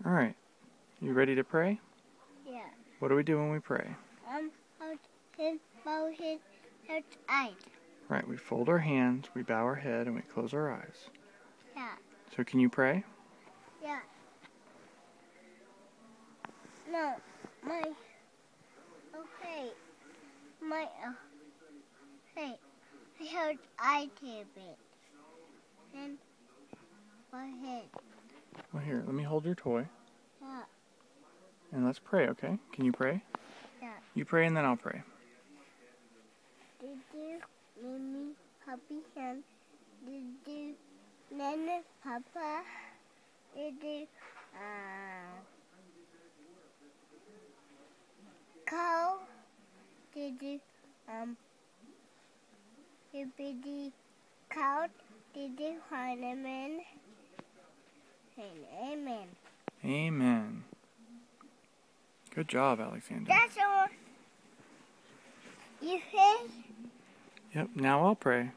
All right. You ready to pray? Yeah. What do we do when we pray? Hold his bow his head eyes. Right. We fold our hands, we bow our head, and we close our eyes. Yeah. So can you pray? Yeah. No, my. Okay. My. Hey. I heard eye tip it. And my head. Well, here, let me hold your toy, Yeah. and let's pray, okay? Can you pray? Yeah. You pray, and then I'll pray. Did you Mimi Puppy Hand? Did you Nana Papa? Did you cow? Did you Hippity cow? Did you Heineman? Amen. Amen. Good job, Alexander. That's all. You say? Yep, now I'll pray.